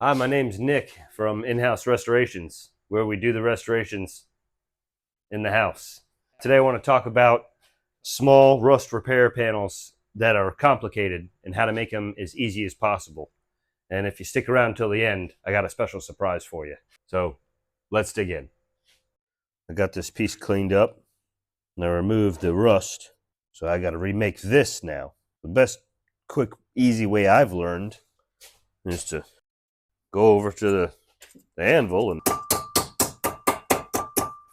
Hi, my name's Nick from InHouse Restorations, where we do the restorations in the house. Today I want to talk about small rust repair panels that are complicated and how to make them as easy as possible. And if you stick around till the end, I got a special surprise for you. So let's dig in. I got this piece cleaned up and I removed the rust. So I got to remake this now. The best quick, easy way I've learned is to go over to the anvil and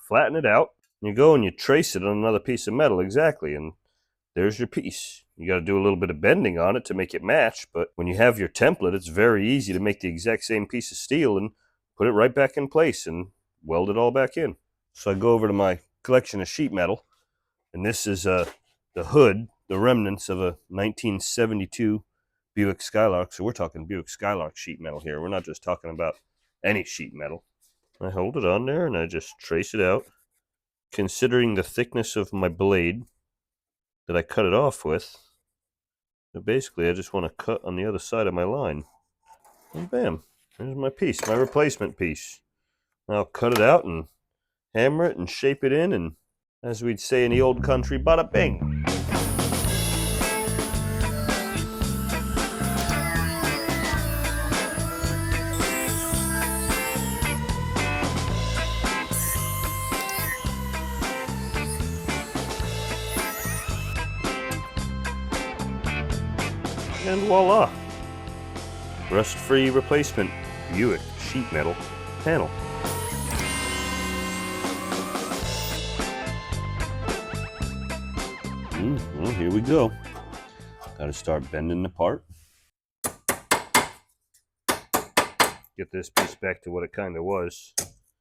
flatten it out. You go and you trace it on another piece of metal exactly, and there's your piece. You got to do a little bit of bending on it to make it match, but when you have your template, it's very easy to make the exact same piece of steel and put it right back in place and weld it all back in. So I go over to my collection of sheet metal, and this is the hood, the remnants of a 1972 Buick Skylark. So we're talking Buick Skylark sheet metal here. We're not just talking about any sheet metal. I hold it on there and I just trace it out, considering the thickness of my blade that I cut it off with. So basically I just want to cut on the other side of my line. And bam, there's my piece, my replacement piece. I'll cut it out and hammer it and shape it in, and as we'd say in the old country, bada bing. And voila, rust-free replacement Buick sheet metal panel. Well, here we go. Got to start bending the part. Get this piece back to what it kind of was.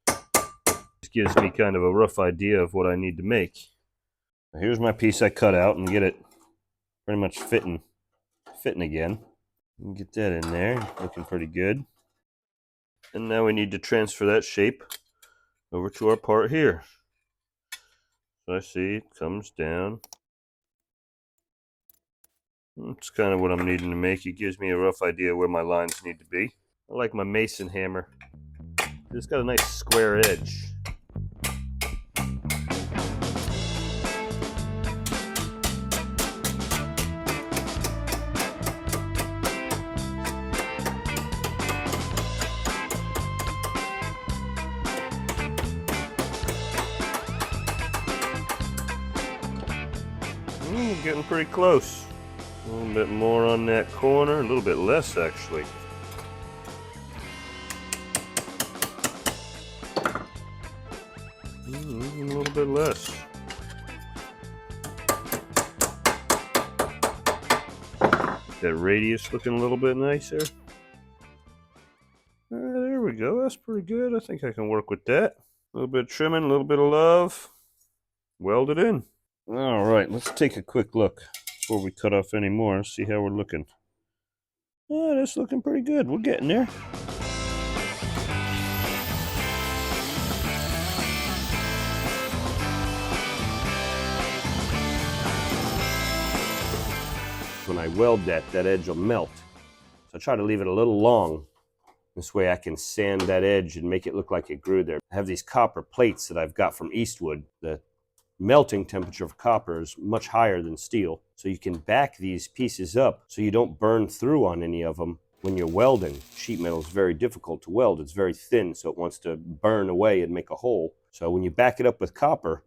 This gives me kind of a rough idea of what I need to make. Here's my piece I cut out and get it pretty much fitting again. Get that in there, looking pretty good. And now we need to transfer that shape over to our part here. So I see it comes down. That's kind of what I'm needing to make. It gives me a rough idea where my lines need to be. I like my mason hammer. It's got a nice square edge. Getting pretty close. A little bit more on that corner, a little bit less actually. A little bit less. That radius looking a little bit nicer. There we go, that's pretty good. I think I can work with that. A little bit of trimming, a little bit of love. Weld it in. All right, let's take a quick look before we cut off any more. See how we're looking. Oh, that's looking pretty good. We're getting there. When I weld that edge will melt. So I try to leave it a little long. This way I can sand that edge and make it look like it grew there. I have these copper plates that I've got from Eastwood. The melting temperature of copper is much higher than steel. So you can back these pieces up so you don't burn through on any of them when you're welding. Sheet metal is very difficult to weld. It's very thin, so it wants to burn away and make a hole. So when you back it up with copper,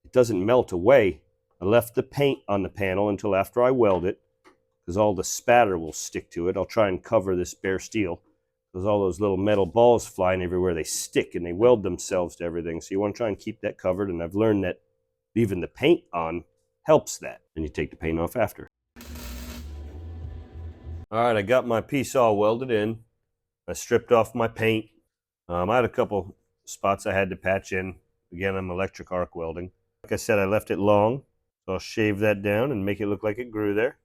it doesn't melt away. I left the paint on the panel until after I weld it, because all the spatter will stick to it. I'll try and cover this bare steel, because all those little metal balls flying everywhere, they stick and they weld themselves to everything. So you want to try and keep that covered, and I've learned that leaving the paint on helps that. And you take the paint off after. All right, I got my piece all welded in. I stripped off my paint. I had a couple spots I had to patch in. Again, I'm electric arc welding. Like I said, I left it long, so I'll shave that down and make it look like it grew there.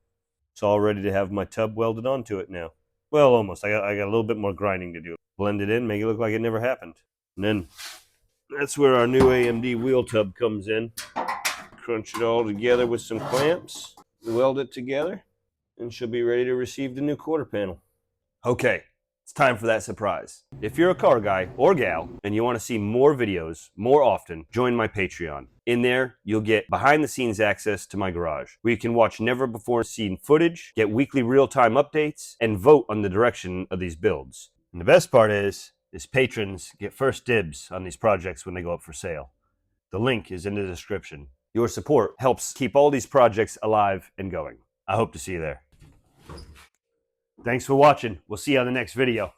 It's all ready to have my tub welded onto it now. Well, almost. I got a little bit more grinding to do. Blend it in, make it look like it never happened. And then that's where our new AMD wheel tub comes in. Crunch it all together with some clamps, weld it together, and she'll be ready to receive the new quarter panel. Okay, it's time for that surprise. If you're a car guy or gal and you want to see more videos more often, join my Patreon. In there, you'll get behind-the-scenes access to my garage, where you can watch never-before-seen footage, get weekly real-time updates, and vote on the direction of these builds. And the best part is patrons get first dibs on these projects when they go up for sale. The link is in the description. Your support helps keep all these projects alive and going. I hope to see you there. Thanks for watching. We'll see you on the next video.